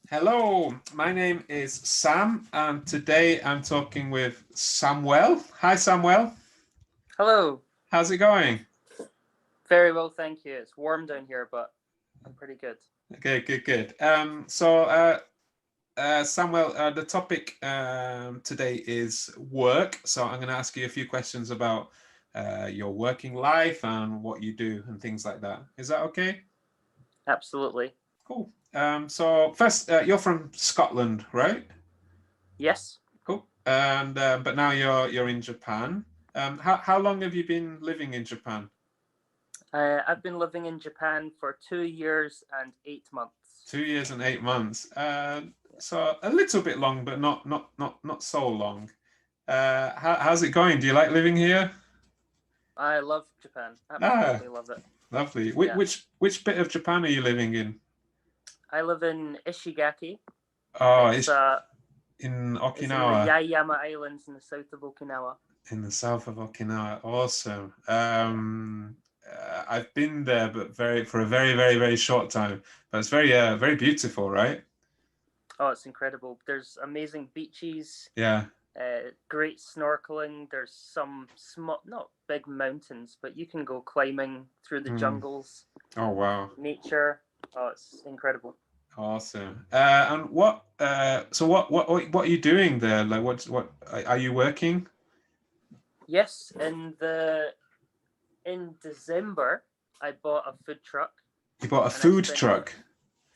Hello, my name is Sam, and today I'm talking with Samwell. Hi, Samwell. Hello. How's it going? Very well, thank you. It's warm down here, but I'm pretty good. Okay, good, good. Samuel, the topic today is work. So I'm going to ask you a few questions about your working life and what you do and things like that. Is that okay? Absolutely. Cool. So first, you're from Scotland, right? Yes. Cool. And but now you're in Japan. How long have you been living in Japan? I've been living in Japan for 2 years and 8 months. 2 years and 8 months. Yeah. So a little bit long, but not so long. How's it going? Do you like living here? I love Japan. Ah, Absolutely love it. lovely. Which Yeah. which which bit of Japan are you living in? I live in Ishigaki. Oh, It's it's uh in it's in the Okinawa, Yaeyama Islands in the south of Okinawa. in the south of Okinawa. Awesome. Yeah. I've been there, but for a very short time. But it's very beautiful, right? Oh, it's incredible. There's amazing beaches, Yeah. great snorkeling. There's some small, not big mountains, but you can go climbing through the Mm. jungles. Oh wow. Nature. Oh, it's incredible. Awesome. And what are you doing there? Like what are you working? Yes, in December, I bought a food truck, You bought a and I food spent truck.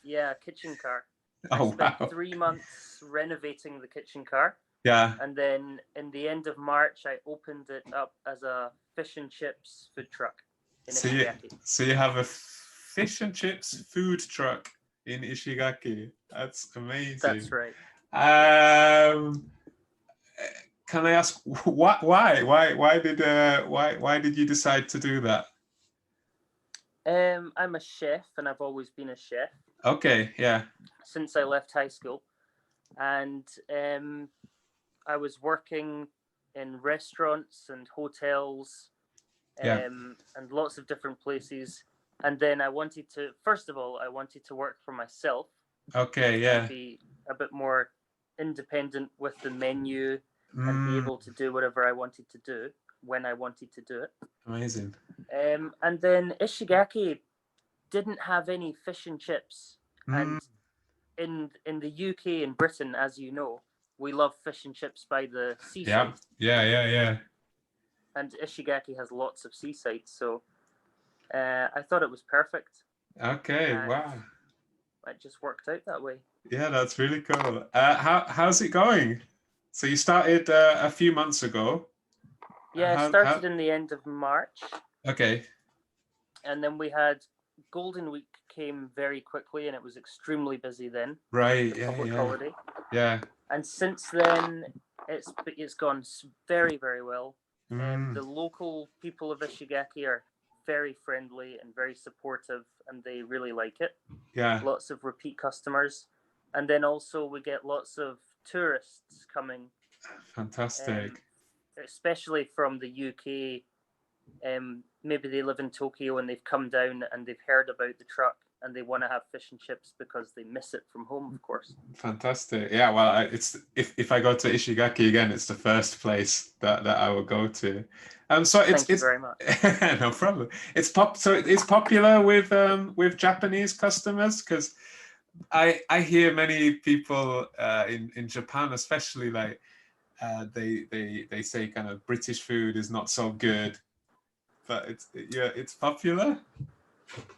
yeah a kitchen car. I Oh spent wow. 3 months renovating the kitchen car, Yeah. and then in the end of March, I opened it up as a fish and chips food truck in So you Ishigaki. so you have a fish and chips food truck in Ishigaki. That's amazing. That's right. Yeah. Um, can I ask why did you decide to do that? I'm a chef, and I've always been a chef Okay, yeah, since I left high school, and I was working in restaurants and hotels yeah. and lots of different places. And then I wanted to, first of all, I wanted to work for myself Okay, and yeah. be a bit more independent with the menu and be Mm, able to do whatever I wanted to do when I wanted to do it. amazing. And then Ishigaki didn't have any fish and chips. Mm, And in the UK and Britain, as you know, we love fish and chips by the yeah, seaside, yeah. and Ishigaki has lots of seasides. So I thought it was perfect, Okay, and wow. it just worked out that way. Yeah, that's really cool. How's it going? So you started a few months ago. Yeah, it How? started in the end of March, Okay. and then we had Golden Week came very quickly, and it was extremely busy then, Right. the Yeah. public Yeah. holiday. Yeah. And since then, it's gone very well. Mm, The local people of Ishigaki are very friendly and very supportive, and they really like it. yeah. Lots of repeat customers, and then also we get lots of tourists coming, um, Fantastic. especially from the UK. Maybe they live in Tokyo and they've come down and they've heard about the truck and they want to have fish and chips because they miss it from home, of course. Fantastic. Yeah. Well, it's if I go to Ishigaki again, it's the first place that I will go to. So Thank you it's very much. no problem. So it's popular with Japanese customers because I hear many people in Japan, especially like they say kind of British food is not so good, but it's popular.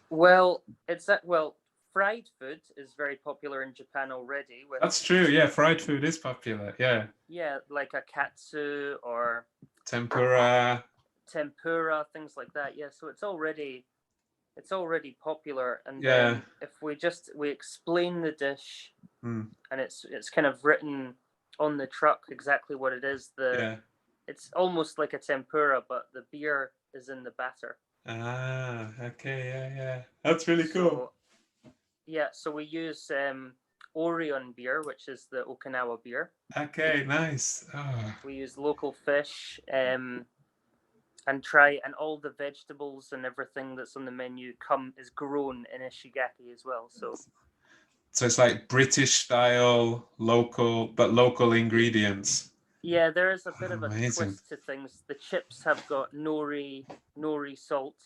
Well, it's that well, fried food is very popular in Japan already with That's true. Yeah, fried food is popular. Yeah, yeah, like a katsu or tempura. tempura, things like that. Yeah, so it's already popular. And Yeah. then if we explain the dish Mm, and it's kind of written on the truck exactly what it is. The yeah. It's almost like a tempura, but the beer is in the batter. Ah, okay. Yeah. That's really cool. So yeah, so we use Orion beer, which is the Okinawa beer. Okay, nice. Oh, We use local fish, and all the vegetables and everything that's on the menu come is grown in Ishigaki as well. So So it's like British style, local ingredients. Yeah, there is a bit of a Amazing. twist to things. The chips have got nori salt,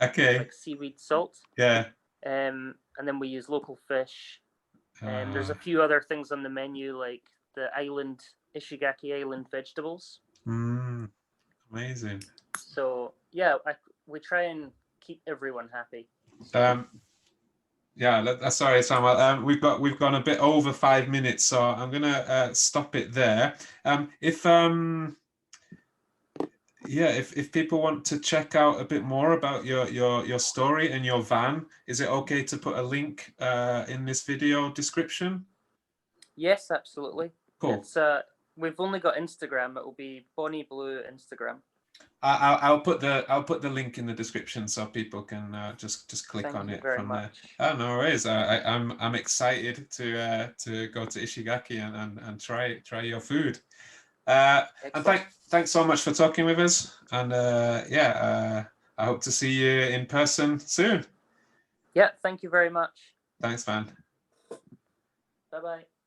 Okay. like seaweed salt. Yeah. And then we use local fish. There's a few other things on the menu, like the Ishigaki island vegetables. Amazing. So yeah, we try and keep everyone happy. Yeah, sorry, Samuel. We've gone a bit over 5 minutes, so I'm gonna stop it there. If people want to check out a bit more about your story and your van, is it okay to put a link in this video description? Yes, absolutely. Cool. It's we've only got Instagram. It will be Bonnie Blue Instagram. I'll put the link in the description so people can just click on it from there. Oh, no worries. I'm excited to go to Ishigaki and try your food. And thanks so much for talking with us. And I hope to see you in person soon. Yeah, thanks you very much. Thanks, man. Bye-bye.